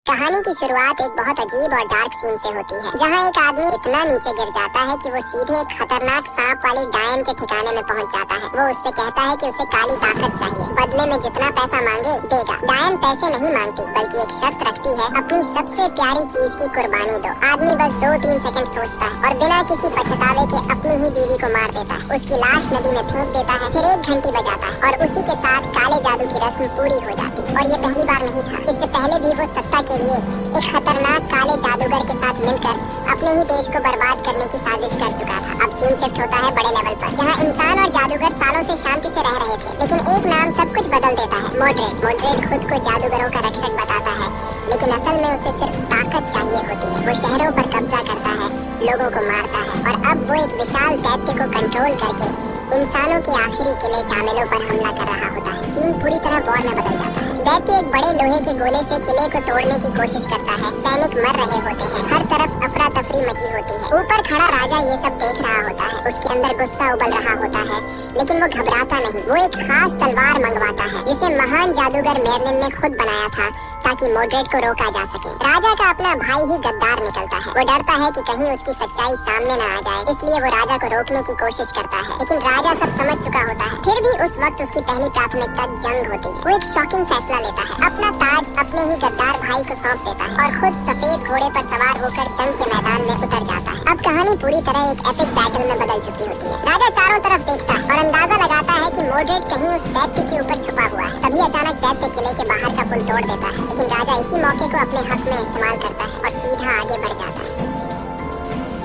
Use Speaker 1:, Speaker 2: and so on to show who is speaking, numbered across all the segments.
Speaker 1: कहानी की शुरुआत एक बहुत अजीब और डार्क सीन से होती है, जहां एक आदमी इतना नीचे गिर जाता है कि वो सीधे एक खतरनाक सांप वाली डायन के ठिकाने में पहुंच जाता है। वो उससे कहता है कि उसे काली ताकत चाहिए, बदले में जितना पैसा मांगे देगा। डायन पैसे नहीं मांगती, बल्कि एक शर्त रखती है, अपनी सबसे प्यारी चीज की कुर्बानी दो। आदमी बस 2-3 सेकंड सोचता है और बिना किसी पछतावे के अपनी ही बीवी को मार देता है। उसकी लाश नदी में फेंक देता है, फिर 1 घंटी बजाता है और उसी के साथ काले जादू की रस्म पूरी हो जाती है। और ये पहली बार नहीं था, इससे पहले भी वो सत्ता के लिए एक खतरनाक काले जादूगर के साथ मिलकर अपने ही देश को बर्बाद करने की साजिश कर चुका था। अब सीन शिफ्ट होता है बड़े लेवल पर, जहां इंसान और जादूगर सालों से शांति से रह रहे थे, लेकिन एक नाम सब कुछ बदल देता है, मोड्रेड। मोड्रेड खुद को जादूगरों का रक्षक बताता है, लेकिन असल में उसे सिर्फ ताकत चाहिए होती है। वो शहरों पर कब्जा करता है, लोगों को मारता है और अब वो एक विशाल दैत्य को कंट्रोल करके इंसानों के आखिरी किले टामेलों पर हमला कर रहा होता है। सीन पूरी तरह वॉर में बदल जाता है। दैत्य एक बड़े लोहे के गोले से किले को तोड़ने की कोशिश करता है। सैनिक मर रहे होते हैं, हर तरफ अफरा तफरी मची होती है। ऊपर खड़ा राजा ये सब देख रहा होता है, उसके अंदर गुस्सा उबल रहा होता है, लेकिन वो घबराता नहीं। वो एक खास तलवार मंगवाता है, जिसे महान जादूगर मेर्लिन ने खुद बनाया था, ताकि मोड्रेड को रोका जा सके। राजा का अपना भाई ही गद्दार निकलता है। वो डरता है कि कहीं उसकी सच्चाई सामने न आ जाए, इसलिए वो राजा को रोकने की कोशिश करता है, लेकिन राजा सब समझ चुका होता है। फिर भी उस वक्त उसकी पहली प्राथमिकता जंग होती है। वो एक शॉकिंग फैसला लेता है, अपना ताज अपने ही गद्दार भाई को सौंप देता है और खुद सफेद घोड़े पर सवार होकर जंग के मैदान में उतर जाता है। अब कहानी पूरी तरह एक एपिक बैटल में बदल चुकी होती है। राजा चारों तरफ देखता है और अंदाजा लगाता है कि मोड्रेड कहीं उस दैत्य के ऊपर छुपा हुआ है। तभी अचानक दैत्य किले के बाहर का पुल तोड़ देता है, लेकिन राजा इसी मौके को अपने हक में इस्तेमाल करता है और सीधा आगे बढ़ जाता है।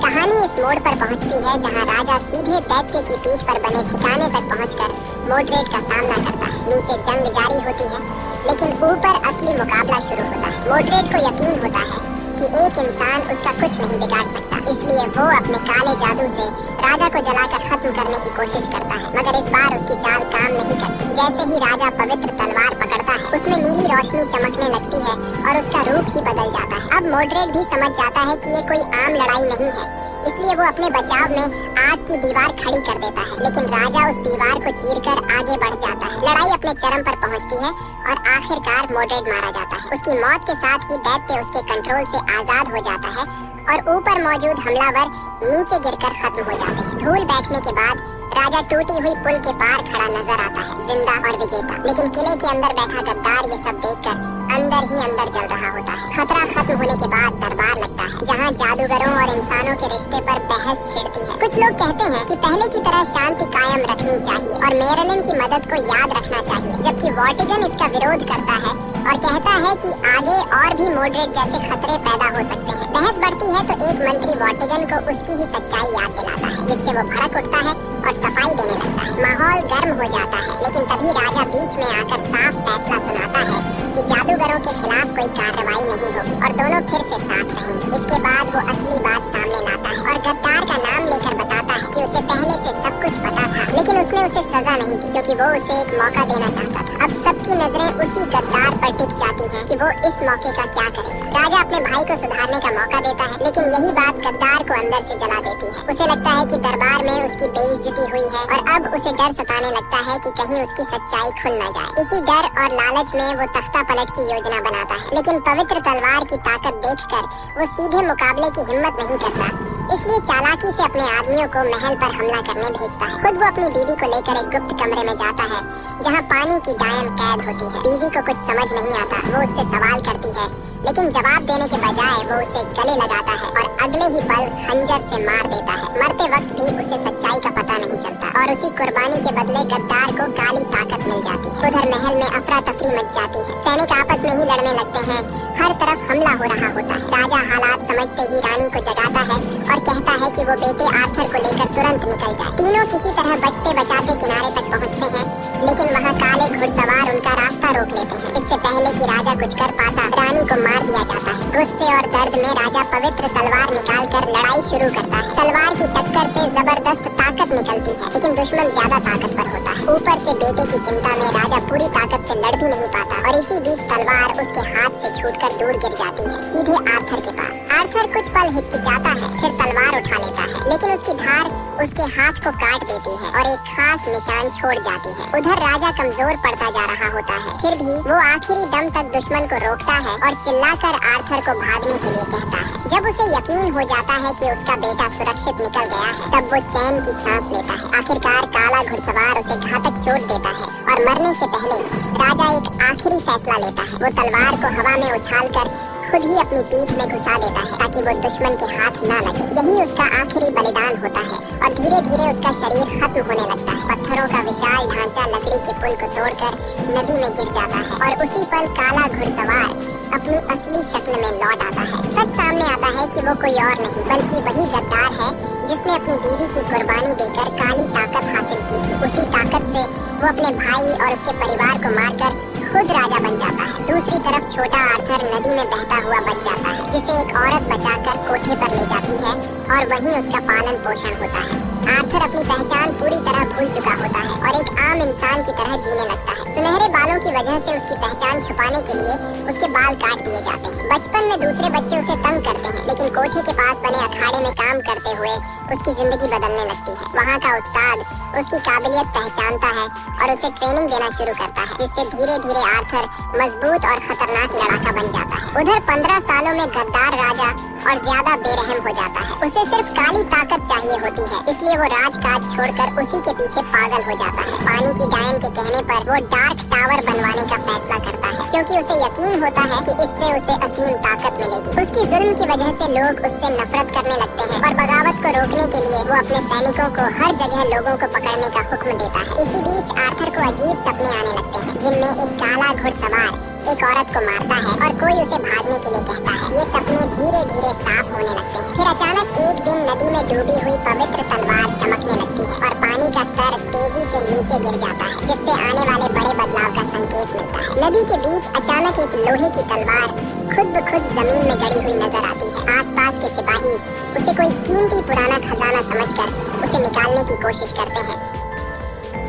Speaker 1: कहानी इस मोड़ पर पहुंचती है, जहां राजा सीधे दैत्य की पीठ पर बने ठिकाने तक पहुंचकर मोड्रेड का सामना करता है। नीचे जंग जारी होती है, लेकिन ऊपर असली मुकाबला शुरू होता है। मोड्रेड को यकीन होता है कि एक इंसान उसका कुछ नहीं बिगाड़ सकता, इसलिए वो अपने काले जादू से राजा को जलाकर खत्म करने की कोशिश करता है। मगर इस बार उसकी चाल काम नहीं करती। जैसे ही राजा पवित्र तलवार पकड़ता है, उसमें नीली रोशनी चमकने लगती है और उसका रूप ही बदल जाता है। अब मोड्रेड भी समझ जाता है कि ये कोई आम लड़ाई नहीं है, इसलिए वो अपने बचाव में आग की दीवार खड़ी कर देता है, लेकिन राजा उस दीवार को चीरकर आगे बढ़ जाता है। लड़ाई अपने चरम पर पहुंचती है और आखिरकार मोड्रेड मारा जाता है। उसकी मौत के साथ ही दैत्य उसके कंट्रोल से आजाद हो जाता है और ऊपर मौजूद हमलावर नीचे गिरकर खत्म हो जाते हैं। धूल बैठने के बाद राजा टूटी हुई पुल के पार खड़ा नजर आता है, जिंदा और विजेता। लेकिन किले के अंदर बैठा गद्दार ये सब देखकर अंदर ही अंदर जल रहा होता है। खतरा खत्म होने के बाद दरबार लगता है, जहां जादूगरों और इंसानों के रिश्ते पर बहस छिड़ती है। कुछ लोग कहते हैं कि पहले की तरह शांति कायम रखनी चाहिए और मेर्लिन की मदद को याद रखना चाहिए, जबकि वॉर्टिगन इसका विरोध करता है और कहता है कि आगे और भी मोड्रेड जैसे खतरे पैदा हो सकते हैं। बहस बढ़ती है तो एक मंत्री वॉर्टिगन को उसकी ही सच्चाई याद दिलाता है, जिससे वो भड़क उठता है और सफाई देने लगता है। माहौल गर्म हो जाता है, लेकिन तभी राजा बीच में आकर साफ फैसला सुनाता है कि जादूगरों के खिलाफ कोई कार्रवाई नहीं होगी और दोनों फिर से साथ रहेंगे। इसके बाद वो असली बात सामने लाता है और गद्दार का नाम लेकर बताता है कि उसे पहले से सब कुछ पता था, लेकिन उसने उसे सजा नहीं दी, क्योंकि वो उसे एक मौका देना चाहता था। अब सबकी नजरें उसी गद्दार पर टिक जाती हैं कि वो इस मौके का क्या करेगा। राजा अपने भाई को सुधारने का मौका देता है, लेकिन यही बात गद्दार को अंदर से जला देती है। उसे लगता है कि दरबार में उसकी बेइज्जती हुई है और अब उसे डर सताने लगता है कि कहीं उसकी सच्चाई खुल न जाए। इसी डर और लालच में वो तख्ता पलट की योजना बनाता है, लेकिन पवित्र तलवार की ताकत देखकर वो सीधे मुकाबले की हिम्मत नहीं करता, इसलिए चालाकी से अपने आदमियों को महल पर हमला करने भेजता है। खुद वो अपनी बीवी को लेकर एक गुप्त कमरे में जाता है, जहां पानी की डायन कैद होती है। बीवी को कुछ समझ नहीं आता, वो उससे सवाल करती है, लेकिन जवाब देने के बजाय वो उसे गले लगाता है और अगले ही पल खंजर से मार देता है। मरते वक्त भी उसे सच्चाई का पता नहीं चलता और उसी कुर्बानी के बदले गद्दार को काली ताकत मिल जाती है। उधर महल में अफरा तफरी मच जाती है, सैनिक आपस में ही लड़ने लगते हैं, हर तरफ हमला हो रहा होता है। राजा हालात समझते ही रानी को जगाता है और कहता है कि वो बेटे आर्थर को लेकर तुरंत निकल जाए। तीनों किसी तरह बचते बचाते किनारे तक पहुंचते हैं, लेकिन वहां काले घुड़सवार उनका रास्ता रोक लेते हैं। इससे पहले कि राजा कुछ कर पाता, रानी को मार दिया जाता है। गुस्से और दर्द में राजा पवित्र तलवार निकालकर लड़ाई शुरू करता है। तलवार की टक्कर से जबरदस्त ताकत निकलती है, लेकिन दुश्मन ज्यादा ताकतवर होता है। ऊपर से बेटे की चिंता में राजा पूरी ताकत से लड़ भी नहीं पाता और इसी बीच तलवार उसके हाथ से छूटकर दूर गिर जाती है, सीधे आर्थर के पास। आर्थर कुछ पल हिचकिचाता है, फिर तलवार उठा लेता है, लेकिन उसकी धार उसके हाथ को काट देती है और एक खास निशान छोड़ जाती है। उधर राजा कमजोर पड़ता जा रहा होता है, फिर भी वो आखिरी दम तक दुश्मन को रोकता है और चिल्लाकर आर्थर को भागने के लिए कहता है। जब उसे यकीन हो जाता है कि उसका बेटा सुरक्षित निकल गया है, तब वो चैन की सांस लेता है। आखिरकार काला घुड़सवार उसे घातक चोट देता है और मरने से पहले राजा एक आखिरी फैसला लेता है। वो तलवार को हवा में उछालकर खुद ही अपनी पीठ में घुसा देता है ताकि वो दुश्मन के हाथ न लगे। यही उसका आखिरी बलिदान होता है और धीरे धीरे उसका शरीर खत्म होने लगता है। पत्थरों का विशाल ढांचा लकड़ी के पुल को तोड़कर नदी में गिर जाता है और उसी पल काला घुड़सवार अपनी असली शक्ल में लौट आता है। सच सामने आता है कि वो कोई और नहीं बल्कि वही गद्दार है जिसने अपनी बीवी की कुर्बानी देकर काली ताकत हासिल की थी। उसी ताकत से वो अपने भाई और उसके परिवार को मारकर खुद राजा बन जाता है। दूसरी तरफ छोटा आर्थर नदी में बहता हुआ बच जाता है, जिसे एक औरत बचाकर कोठे पर ले जाती है और वहीं उसका पालन पोषण होता है। आर्थर अपनी पहचान पूरी तरह भूल चुका होता है और एक आम इंसान की तरह जीने लगता है। सुनहरे बालों की वजह से उसकी पहचान छुपाने के लिए उसके बाल काट दिए जाते हैं। बचपन में दूसरे बच्चे उसे तंग करते हैं, लेकिन कोठे के पास बने अखाड़े में काम करते हुए उसकी जिंदगी बदलने लगती है। वहाँ का उस्ताद उसकी काबिलियत पहचानता है और उसे ट्रेनिंग देना शुरू करता है, जिससे धीरे धीरे आर्थर मजबूत और खतरनाक लड़ाका बन जाता है। उधर 15 सालों में गद्दार राजा और ज्यादा बेरहम हो जाता है। उसे सिर्फ काली ताकत चाहिए होती है, इसलिए वो राजकाज छोड़कर उसी के पीछे पागल हो जाता है। पानी की डायन के कहने पर वो डार्क टावर बनवाने का फैसला करता है, क्योंकि उसे यकीन होता है कि इससे उसे असीम ताकत मिलेगी। उसकी जुल्म की वजह से लोग उससे नफरत करने लगते हैं और बगावत को रोकने के लिए वो अपने सैनिकों को हर जगह लोगों को पकड़ने का हुक्म देता है। इसी बीच आर्थर को अजीब सपने आने लगते हैं, जिनमें एक काला घुड़सवार एक औरत को मारता है और कोई उसे भागने के लिए कहता है। ये सपने धीरे धीरे साफ होने लगते हैं। फिर अचानक एक दिन नदी में डूबी हुई पवित्र तलवार चमकने लगती है और पानी का स्तर तेजी से नीचे गिर जाता है, जिससे आने वाले बड़े बदलाव का संकेत मिलता है। नदी के बीच अचानक एक लोहे की तलवार खुद ब खुद जमीन में गड़ी हुई नजर आती है। आसपास के सिपाही उसे कोई कीमती पुराना खजाना समझकर उसे निकालने की कोशिश करते हैं,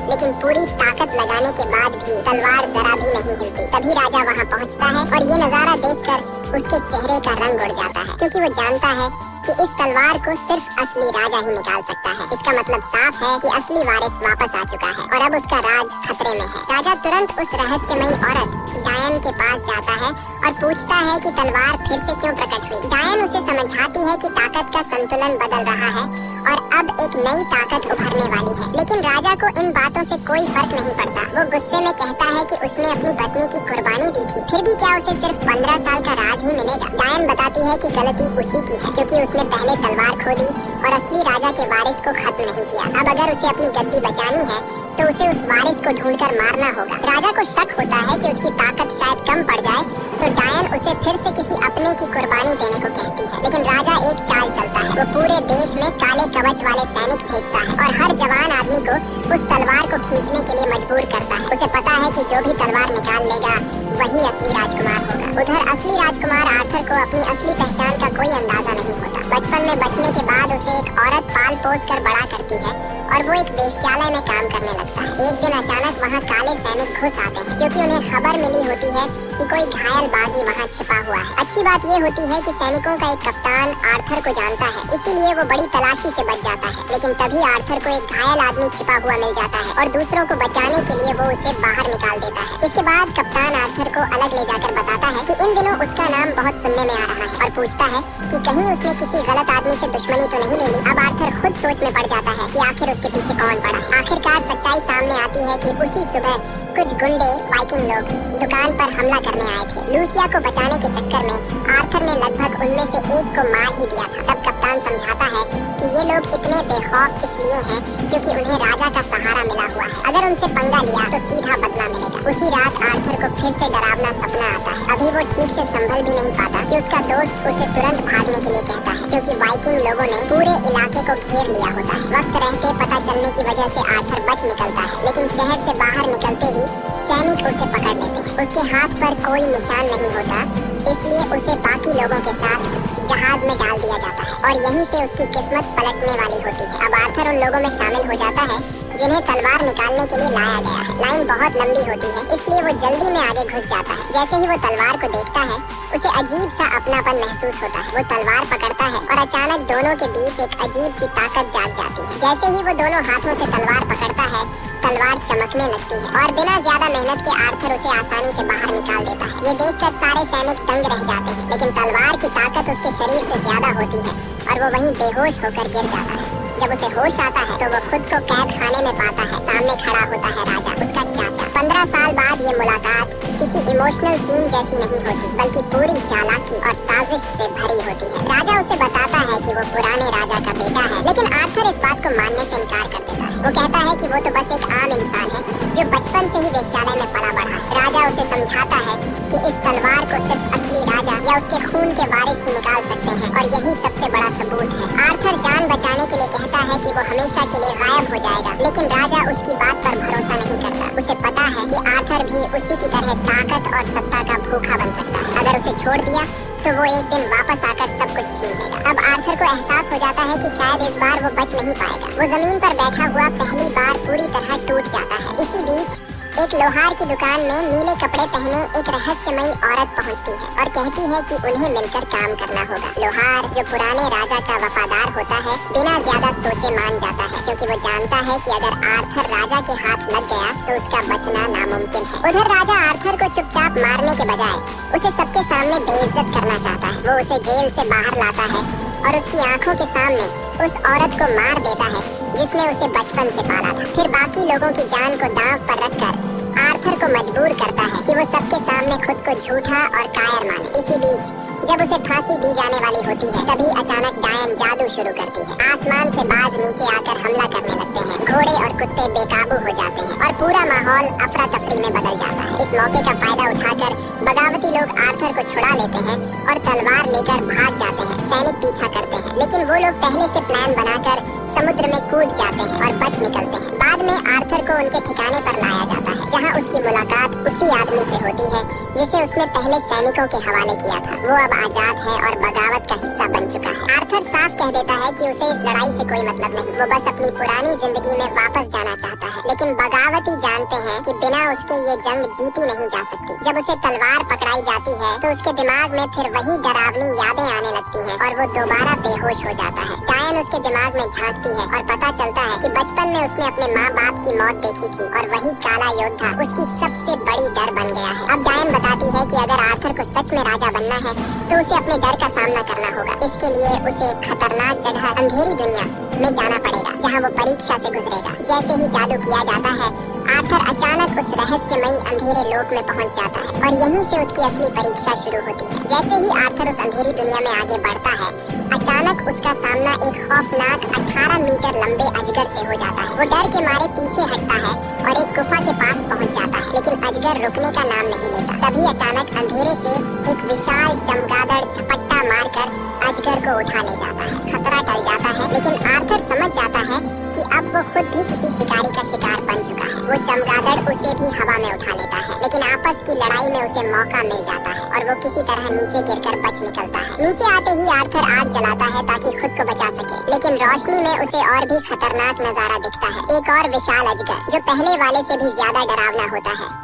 Speaker 1: लेकिन पूरी ताकत लगाने के बाद भी तलवार जरा भी नहीं हिलती। तभी राजा वहाँ पहुँचता है और ये नजारा देखकर उसके चेहरे का रंग उड़ जाता है, क्योंकि वो जानता है कि इस तलवार को सिर्फ असली राजा ही निकाल सकता है। इसका मतलब साफ है कि असली वारिस वापस आ चुका है और अब उसका राज खतरे में है। राजा तुरंत उस रहस्यमयी औरत डायन के पास जाता है और पूछता है कि तलवार फिर से क्यों प्रकट हुई। डायन उसे समझाती है कि ताकत का संतुलन बदल रहा है और अब एक नई ताकत उभरने वाली है। लेकिन राजा को इन बातों से कोई फर्क नहीं पड़ता। वो गुस्से में कहता है कि उसने अपनी पत्नी की कुर्बानी दी थी, फिर भी क्या उसे सिर्फ 15 साल का राज ही मिलेगा। डायन बताती है कि गलती उसी की है, क्योंकि उसने पहले तलवार खो दी और असली राजा के वारिस को खत्म नहीं किया। अब अगर उसे अपनी गद्दी बचानी है तो उसे उस वारिस को ढूंढकर मारना होगा। राजा को शक होता है कि उसकी ताकत शायद कम पड़ जाए, तो डायन उसे फिर से किसी अपने की कुर्बानी देने को कहती है। लेकिन राजा एक चाल चलता है। वो पूरे देश में काले कवच वाले सैनिक भेजता है और हर जवान आदमी को उस तलवार को खींचने के लिए मजबूर करता है। उसे पता है कि जो भी तलवार निकाल लेगा वही असली राजकुमार होगा। उधर असली राजकुमार आर्थर को अपनी असली पहचान का कोई अंदाजा नहीं होता। बचपन में बचने के बाद उसे एक औरत पाल पोस कर बड़ा करती है और वो एक वेश्यालय में काम करने लगता है। एक दिन अचानक वहाँ काले सैनिक घुस आते हैं, क्योंकि उन्हें खबर मिली होती है कि कोई घायल बागी वहाँ छिपा हुआ है। अच्छी बात ये होती है कि सैनिकों का एक कप्तान आर्थर को जानता है, इसीलिए वो बड़ी तलाशी से बच जाता है। लेकिन तभी आर्थर को एक घायल आदमी छिपा हुआ मिल जाता है और दूसरों को बचाने के लिए वो उसे बाहर निकाल देता है। इसके बाद कप्तान आर्थर को अलग ले जाकर बताता है कि इन दिनों उसका नाम बहुत सुनने में आ रहा है और पूछता है कि कहीं उसने किसी गलत आदमी से दुश्मनी तो नहीं ले ली। अब आर्थर खुद सोच में पड़ जाता है कि आखिर उसके पीछे कौन पड़ा। आखिरकार सच्चाई सामने आती है कि उसी सुबह कुछ गुंडे वाइकिंग लोग दुकान पर हमला करने आए थे। लूसिया को बचाने के चक्कर में आर्थर ने लगभग उनमें से एक को मार ही दिया था। तब कप्तान समझाता है कि ये लोग इतने बेखौफ इसलिए हैं क्योंकि उन्हें राजा का सहारा मिला हुआ है। अगर उनसे पंगा लिया तो सीधा बदला मिलेगा। उसी रात आर्थर को फिर से डरावना सपना आता है। अभी वो ठीक से संभल भी नहीं पाता कि उसका दोस्त उसे तुरंत भागने के लिए कहता है, क्योंकि वाइकिंग लोगों ने पूरे इलाके को घेर लिया होता है। वक्त रहते पता चलने की वजह से आर्थर बच निकलता है, लेकिन शहर से बाहर निकलते ही सैनिक उसे पकड़ लेते हैं। उसके हाथ पर कोई निशान नहीं होता, इसलिए उसे बाकी लोगों के साथ जहाज में डाल दिया जाता है और यहीं से उसकी किस्मत पलटने वाली होती है। अब आर्थर उन लोगों में शामिल हो जाता है जिन्हें तलवार निकालने के लिए लाया गया है। लाइन बहुत लंबी होती है, इसलिए वो जल्दी में आगे घुस जाता है। जैसे ही वो तलवार को देखता है उसे अजीब सा अपनापन महसूस होता है। वो तलवार पकड़ता है और अचानक दोनों के बीच एक अजीब सी ताकत जाग जाती है। जैसे ही वो दोनों हाथों से तलवार पकड़ता है तलवार चमकने लगती है और बिना ज्यादा मेहनत के आर्थर उसे आसानी से बाहर निकाल देता है। ये देखकर सारे सैनिक दंग रह जाते हैं, लेकिन तलवार की ताकत उसके शरीर से ज्यादा होती है और वो वहीं बेहोश होकर गिर जाता है। जब उसे होश आता है तो वो खुद को कैद खाने में पाता है। सामने खड़ा होता है राजा, उसका चाचा। 15 साल बाद ये मुलाकात किसी इमोशनल सीन जैसी नहीं होती, बल्कि पूरी चालाकी और साजिश से भरी होती है। राजा उसे बताता है कि वो पुराने राजा का बेटा है, लेकिन आर्थर इस बात को मानने से इनकार कर देता है। वो कहता है कि वो तो बस एक आम इंसान है जो बचपन से ही वेश्यालय में पला बढ़ा है। राजा उसे समझाता है कि इस तलवार को सिर्फ असली राजा या उसके खून के वारिस ही निकाल सकते हैं और यही सबसे बड़ा सबूत है। आर्थर जान बचाने के लिए कहता है कि वो हमेशा के लिए गायब हो जाएगा, लेकिन राजा उसकी बात पर भरोसा नहीं करता। उसे पता है कि आर्थर भी उसी की तरह ताकत और सत्ता का भूखा बन सकता है। अगर उसे छोड़ दिया तो वो एक दिन वापस आकर सब कुछ छीन लेगा। अब आर्थर को एहसास हो जाता है कि शायद इस बार वो बच नहीं पाएगा। वो जमीन पर बैठा हुआ पहली बार पूरी तरह टूट जाता है। इसी बीच एक लोहार की दुकान में नीले कपड़े पहने एक रहस्यमयी औरत पहुंचती है और कहती है कि उन्हें मिलकर काम करना होगा। लोहार, जो पुराने राजा का वफादार होता है, बिना ज्यादा सोचे मान जाता है, क्योंकि वो जानता है कि अगर आर्थर राजा के हाथ लग गया तो उसका बचना नामुमकिन है। उधर राजा आर्थर को चुपचाप मारने के बजाय उसे सबके सामने बेइज्जत करना चाहता है। वो उसे जेल से बाहर लाता है और उसकी आंखों के सामने उस औरत को मार देता है जिसने उसे बचपन से पाला था। फिर बाकी लोगों की जान को दांव पर रखकर आर्थर को मजबूर करता है कि वो सबके सामने खुद को झूठा और कायर माने। इसी बीच जब उसे फांसी दी जाने वाली होती है तभी अचानक डायन जादू शुरू करती है। आसमान से बाज नीचे आकर हमला करने लगते हैं। घोड़े और कुत्ते बेकाबू हो जाते हैं और पूरा माहौल अफरा तफरी में बदल जाता है। इस मौके का फायदा उठाकर बगावती लोग आर्थर को छुड़ा लेते हैं और तलवार लेकर भाग जाते हैं। सैनिक पीछा करते हैं, लेकिन वो लोग पहले से प्लान बनाकर समुद्र में कूद जाते हैं और बच निकलते हैं। बाद में आर्थर को उनके ठिकाने पर लाया जाता है, जहां उसकी मुलाकात उसी आदमी से होती है जिसे उसने पहले सैनिकों के हवाले किया था। वो अब आजाद है और बगावत का हिस्सा बन चुका है। आर्थर साफ कह देता है कि उसे इस लड़ाई से कोई मतलब नहीं, वो बस अपनी पुरानी जिंदगी में वापस जाना चाहता है। लेकिन बगावती जानते हैं कि बिना उसके ये जंग जीती नहीं जा सकती। जब उसे तलवार पकड़ाई जाती है तो उसके दिमाग में फिर वही डरावनी यादें आने लगती हैं और वो दोबारा बेहोश हो जाता है। डायन उसके दिमाग में झांकती है और पता चलता है कि बचपन में उसने अपने माँ बाप की मौत देखी थी और वही काला योद्धा उसकी सबसे बड़ी डर बन गया है। अब डायन बताती है कि अगर आर्थर को सच में राजा बनना है तो उसे अपने डर का सामना करना होगा। इसके लिए उसे एक खतरनाक जगह अंधेरी दुनिया में जाना पड़ेगा, जहाँ वो परीक्षा से गुजरेगा। जैसे ही जादू किया जाता है आर्थर अचानक उस रहस्यमयी अंधेरे लोक में पहुंच जाता है और यहीं से उसकी असली परीक्षा शुरू होती है। जैसे ही आर्थर उस अंधेरी दुनिया में आगे बढ़ता है अचानक उसका सामना एक खौफनाक 18 मीटर लंबे अजगर से हो जाता है। वो डर के मारे पीछे हटता है और एक गुफा के पास पहुंच जाता है, लेकिन अजगर रुकने का नाम नहीं लेता। तभी अचानक अंधेरे से एक विशाल चमगादड़ झपट्टा मारकर अजगर को उठा ले जाता है। खतरा टल जाता है, लेकिन आर्थर समझ जाता है कि अब वो खुद भी किसी शिकारी का शिकार बन चुका है। वो चमगादड़ उसे भी हवा में उठा लेता है, लेकिन आपस की लड़ाई में उसे मौका मिल जाता है और वो किसी तरह नीचे गिरकर बच निकलता है। नीचे आते ही आर्थर आग जलाता है ताकि खुद को बचा सके, लेकिन रोशनी में उसे और भी खतरनाक नजारा दिखता है। एक और विशाल अजगर जो पहले वाले से भी ज्यादा डरावना होता है।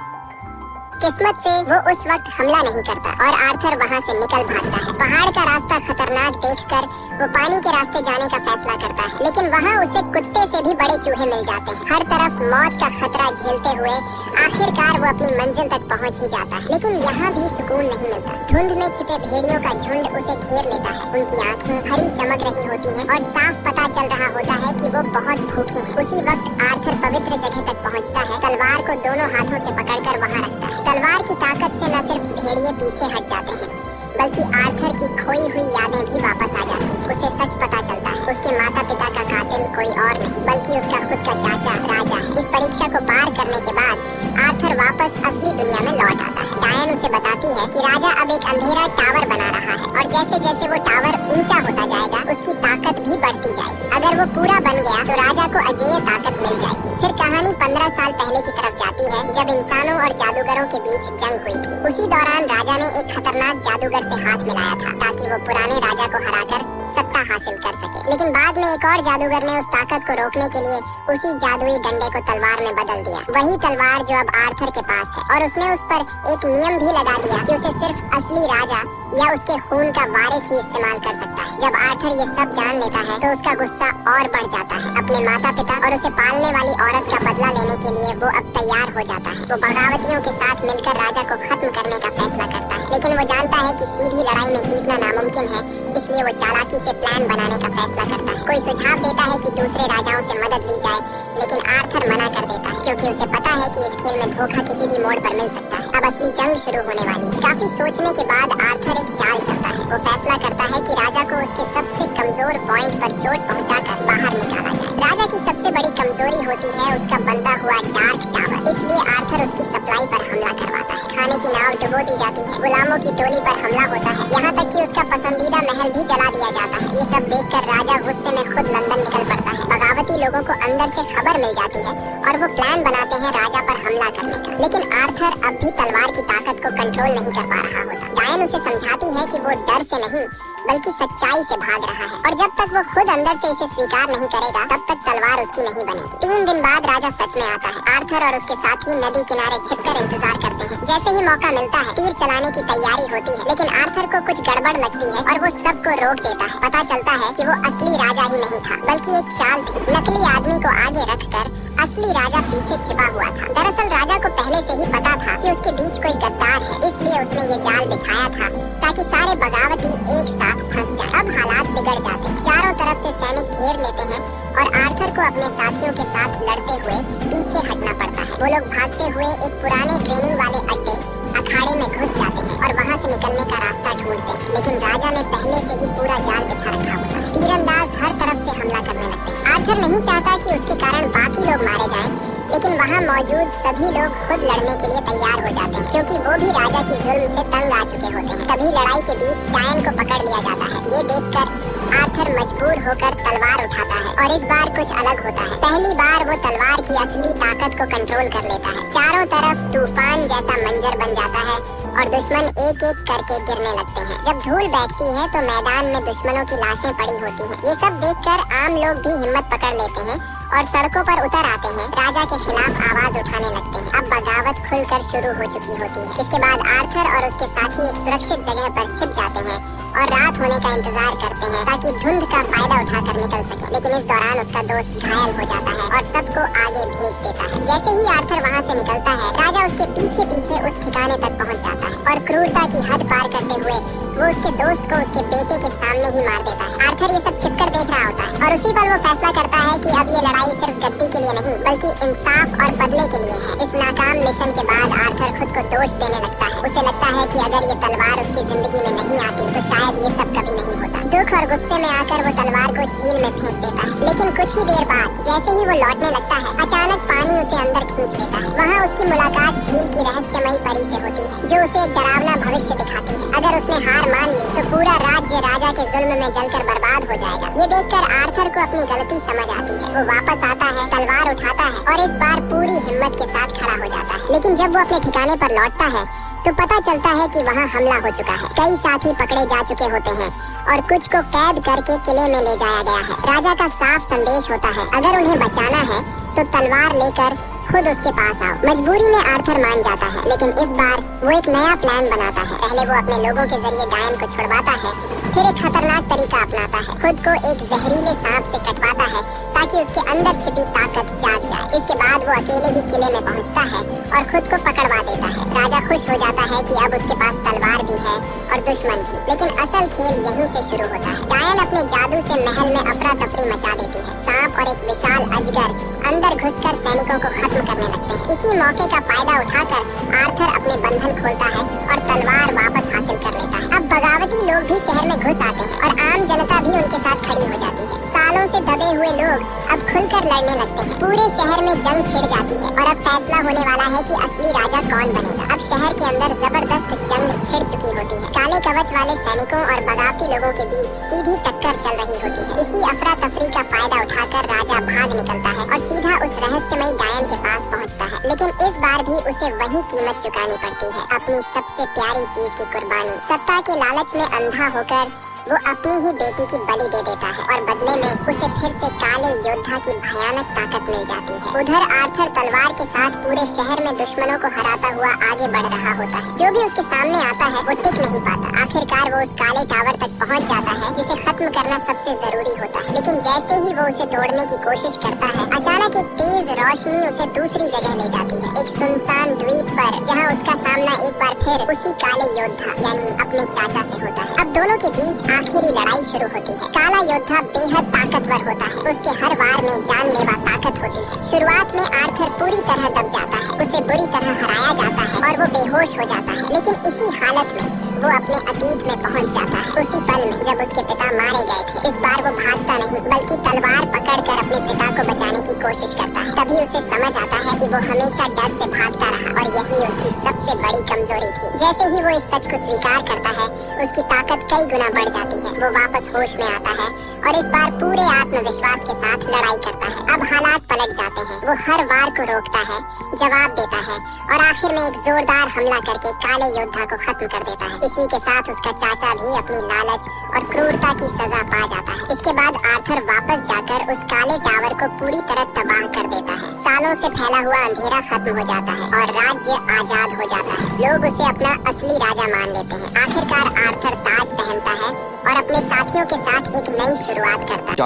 Speaker 1: किस्मत से वो उस वक्त हमला नहीं करता और आर्थर वहाँ से निकल भागता है। पहाड़ का रास्ता खतरनाक देखकर वो पानी के रास्ते जाने का फैसला करता है, लेकिन वहाँ उसे कुत्ते से भी बड़े चूहे मिल जाते हैं। हर तरफ मौत का खतरा झेलते हुए आखिरकार वो अपनी मंजिल तक पहुँच ही जाता है, लेकिन यहाँ भी सुकून नहीं मिलता। धुंध में छिपे भेड़ियों का झुंड उसे घेर लेता है। उनकी आंखें हरी चमक रही होती हैं और साफ पता चल रहा होता है कि वो बहुत भूखे हैं। उसी वक्त आर्थर पवित्र जगह तक पहुँचता है। तलवार को दोनों हाथों से पकड़कर वहाँ रखता है। तलवार की ताकत से न सिर्फ भेड़िए पीछे हट जाते हैं, बल्कि आर्थर की खोई हुई यादें भी वापस आ जाती हैं। उसे सच पता चलता है, उसके माता पिता का कातिल कोई और नहीं बल्कि उसका खुद का चाचा राजा है। इस परीक्षा को पार करने के बाद आर्थर वापस असली दुनिया में लौट आता है। डायन उसे बताती है कि राजा अब एक अंधेरा टावर बना रहा है और जैसे जैसे वो टावर ऊंचा होता जाएगा उसकी ताकत भी बढ़ती जाएगी। अगर वो पूरा बन गया तो राजा को अजेय ताकत मिल जाएगी। फिर कहानी 15 साल पहले की तरफ जाती है, जब इंसानों और जादूगरों के बीच जंग हुई थी। उसी दौरान राजा ने एक खतरनाक जादूगर से हाथ मिलाया था ताकि वो पुराने राजा को हराकर सत्ता हासिल कर सके। लेकिन बाद में एक और जादूगर ने उस ताकत को रोकने के लिए उसी जादुई डंडे को तलवार में बदल दिया, वही तलवार जो अब आर्थर के पास है। और उसने उस पर एक नियम भी लगा दिया कि उसे सिर्फ असली राजा या उसके खून का वारिस ही इस्तेमाल कर सकता है। जब आर्थर ये सब जान लेता है तो उसका गुस्सा और बढ़ जाता है। अपने माता पिता और उसे पालने वाली औरत का बदला लेने के लिए वो अब तैयार हो जाता है। वो बगावतियों के साथ मिलकर राजा को खत्म करने का फैसला करता है, लेकिन वो जानता है कि सीधी लड़ाई में जीतना नामुमकिन है, इसलिए वो चालाकी से प्लान बनाने का फैसला करता है। कोई सुझाव देता है कि दूसरे राजाओं से मदद ली जाए, लेकिन आर्थर मना कर देता है क्योंकि उसे पता है कि इस खेल में धोखा किसी भी मोड़ पर मिल सकता है। अब असली जंग शुरू होने वाली है। काफी सोचने के बाद आर्थर एक चाल चलता है। वो फैसला करता है कि राजा को उसके सबसे कमजोर पॉइंट पर चोट पहुंचाकर बाहर निकाला जाए। राजा की सबसे बड़ी कमजोरी होती है उसका बनता हुआ डार्क टावर, इसलिए आर्थर उसकी सप्लाई पर हमला करवाता है। खाने की नाव डुबो दी जाती है, गुलामों की टोली पर हमला होता है, यहाँ तक कि उसका पसंदीदा महल भी जला दिया जाता है। ये सब देखकर राजा गुस्से में खुद लंदन निकल पड़ता है। बगावती लोगों को अंदर से खबर मिल जाती है और वो प्लान बनाते हैं राजा पर हमला करने का। लेकिन आर्थर अब भी तलवार की ताकत को कंट्रोल नहीं कर पा रहा होता। डायन उसे समझाती है कि वो डर से नहीं बल्कि सच्चाई से भाग रहा है, और जब तक वो खुद अंदर से इसे स्वीकार नहीं करेगा तब तक तलवार उसकी नहीं बनेगी। 3 दिन बाद राजा सच में आता है। आर्थर और उसके साथी नदी किनारे छिपकर इंतजार करते हैं। जैसे ही मौका मिलता है तीर चलाने की तैयारी होती है, लेकिन आर्थर को कुछ गड़बड़ लगती है और वो सबको रोक देता है। पता चलता है कि वो असली राजा ही नहीं था बल्कि एक चाल थी। नकली आदमी को आगे रखकर असली राजा पीछे छिपा हुआ था। दरअसल राजा को पहले से ही पता था कि उसके बीच कोई गद्दार है, इसलिए उसने ये जाल बिछाया था ताकि सारे बगावती एक साथ फंस जाएं। अब हालात बिगड़ जाते हैं। चारों तरफ से सैनिक घेर लेते हैं और आर्थर को अपने साथियों के साथ लड़ते हुए पीछे हटना पड़ता है। वो लोग भागते हुए एक पुराने ट्रेनिंग वाले अड्डे अखाड़े में घुस जाते हैं और वहाँ से निकलने का रास्ता ढूंढते हैं, लेकिन राजा ने पहले से ही पूरा जाल बिछा रखा होता है। तीरंदाज हर तरफ से हमला करने लगते हैं। आर्थर नहीं चाहता कि उसके कारण बाकी लोग मारे जाएं, लेकिन वहाँ मौजूद सभी लोग खुद लड़ने के लिए तैयार हो जाते हैं क्योंकि वो भी राजा की जुल्म से तंग आ चुके होते हैं। तभी लड़ाई के बीच डायन को पकड़ लिया जाता है। ये देखकर आर्थर मजबूर होकर तलवार उठाता है और इस बार कुछ अलग होता है। पहली बार वो तलवार की असली ताकत को कंट्रोल कर लेता है। चारों तरफ तूफान जैसा मंजर बन जाता है और दुश्मन एक एक करके गिरने लगते हैं। जब धूल बैठती है तो मैदान में दुश्मनों की लाशें पड़ी होती हैं। ये सब देखकर आम लोग भी हिम्मत पकड़ लेते हैं और सड़कों पर उतर आते हैं। राजा के खिलाफ आवाज उठाने लगते हैं। अब बगावत खुलकर शुरू हो चुकी होती है। इसके बाद आर्थर और उसके साथी एक सुरक्षित जगह पर छिप जाते हैं और रात होने का इंतजार करते हैं ताकि धुंध का फायदा उठाकर निकल सके। लेकिन इस दौरान उसका दोस्त घायल हो जाता है और सबको आगे भेज देता है। जैसे ही आर्थर वहाँ से निकलता है राजा उसके पीछे पीछे उस ठिकाने तक पहुँच जाता है और क्रूरता की हद पार करते हुए वो उसके दोस्त को उसके बेटे के सामने ही मार देता है। आर्थर ये सब छिपकर देख रहा होता है और उसी पल वो फैसला करता है कि अब ये लड़ाई सिर्फ गद्दी के लिए नहीं बल्कि इंसाफ और बदले के लिए है। इस नाकाम मिशन के बाद आर्थर खुद को दोष देने लगता है। उसे लगता है कि अगर ये तलवार उसकी जिंदगी में नहीं आती तो शायद ये सब कभी नहीं होता। दुख और गुस्से में आकर वो तलवार को झील में फेंक देता है। लेकिन कुछ ही देर बाद जैसे ही वो लौटने लगता है अचानक पानी उसे अंदर खींच लेता है। वहाँ उसकी मुलाकात झील की रहस्यमयी परी से होती है जो उसे एक डरावना भविष्य दिखाती है। अगर उसने हार मान ली तो पूरा राज्य राजा के जुल्म में जलकर बर्बाद हो जाएगा। ये देखकर आर्थर को अपनी गलती समझ आती है। वो वापस आता है, तलवार उठाता है और इस बार पूरी हिम्मत के साथ खड़ा हो जाता है। लेकिन जब वो अपने ठिकाने पर लौटता है तो पता चलता है कि वहाँ हमला हो चुका है। कई साथी पकड़े जा चुके होते हैं और कुछ को कैद करके किले में ले जाया गया है। राजा का साफ संदेश होता है, अगर उन्हें बचाना है तो तलवार लेकर खुद उसके पास आओ। मजबूरी में आर्थर मान जाता है, लेकिन इस बार वो एक नया प्लान बनाता है। पहले वो अपने लोगों के जरिए डायन को छुड़वाता है, फिर एक खतरनाक तरीका अपनाता है। खुद को एक जहरीले सांप से कटवाता है ताकि उसके अंदर छिपी ताकत जाग जाए। इसके बाद वो अकेले ही किले में पहुंचता है और खुद को पकड़वा देता है। राजा खुश हो जाता है कि अब उसके पास तलवार भी है और दुश्मन भी। लेकिन असल खेल यहीं से शुरू होता है। डायन अपने जादू से महल में अफरा तफरी मचा देती है। सांप और एक विशाल अजगर अंदर घुसकर सैनिकों को खत्म करने लगते हैं। इसी मौके का फायदा उठाकर आर्थर अपने बंधन खोलता है और तलवार वापस हासिल कर लेता है। अब बगावती लोग भी शहर में घुस आते हैं और आम जनता भी उनके साथ खड़ी हो जाती है। सालों से दबे हुए लोग अब खुलकर लड़ने लगते हैं। पूरे शहर में जंग छिड़ जाती है और अब फैसला होने वाला है कि असली राजा कौन बनेगा। अब शहर के अंदर जबरदस्त जंग छिड़ चुकी होती है। काले कवच वाले सैनिकों और बगावती लोगों के बीच सीधी टक्कर चल रही होती है। इसी अफरा तफरी का फायदा उठाकर राजा भाग निकलता है और सीधा उस रहस्यमयी डायन के पास पहुंचता है। लेकिन इस बार भी उसे वही कीमत चुकानी पड़ती है, अपनी सबसे प्यारी चीज की कुर्बानी। सत्ता के लालच में अंधा होकर वो अपनी ही बेटी की बलि दे देता है और बदले में उसे फिर से काले योद्धा की भयानक ताकत मिल जाती है। उधर आर्थर तलवार के साथ पूरे शहर में दुश्मनों को हराता हुआ आगे बढ़ रहा होता है। जो भी उसके सामने आता है वो टिक नहीं पाता। आखिरकार वो उस काले टावर तक पहुंच जाता है जिसे खत्म करना सबसे जरूरी होता है। लेकिन जैसे ही वो उसे तोड़ने की कोशिश करता है, अचानक एक तेज रोशनी उसे दूसरी जगह ले जाती है, एक सुनसान द्वीप पर, जहाँ उसका सामना एक बार फिर उसी काले योद्धा यानी अपने चाचा से होता है। अब दोनों के बीच आखिरी लड़ाई शुरू होती है। काला योद्धा बेहद ताकतवर होता है, उसके हर वार में जानलेवा ताकत होती है। शुरुआत में आर्थर पूरी तरह दब जाता है, उसे बुरी तरह हराया जाता है और वो बेहोश हो जाता है। लेकिन इसी हालत में वो अपने अतीत में पहुंच जाता है, उसी पल में जब उसके पिता मारे गए थे। इस बार वो भागता नहीं बल्कि तलवार पकड़कर अपने पिता को बचाने की कोशिश करता है। तभी उसे समझ आता है कि वो हमेशा डर से भागता रहा और यही उसकी सबसे बड़ी कमजोरी थी। जैसे ही वो इस सच को स्वीकार करता है, उसकी ताकत कई गुना बढ़ जाती है। वो वापस होश में आता है और इस बार पूरे आत्मविश्वास के साथ लड़ाई करता है। अब हालात पलट जाते हैं। वो हर वार को रोकता है, जवाब देता है और आखिर में एक जोरदार हमला करके काले योद्धा को खत्म कर देता है। इसी के साथ उसका चाचा भी अपनी लालच और क्रूरता की सजा पा जाता है। इसके बाद आर्थर वापस जाकर उस काले टावर को पूरी तरह तबाह कर देता है। सालों से फैला हुआ अंधेरा खत्म हो जाता है और राज्य आजाद हो जाता है। लोग उसे अपना असली राजा मान लेते हैं। आखिरकार आर्थर ताज पहनता है और अपने साथियों के साथ एक नई शुरुआत करता है।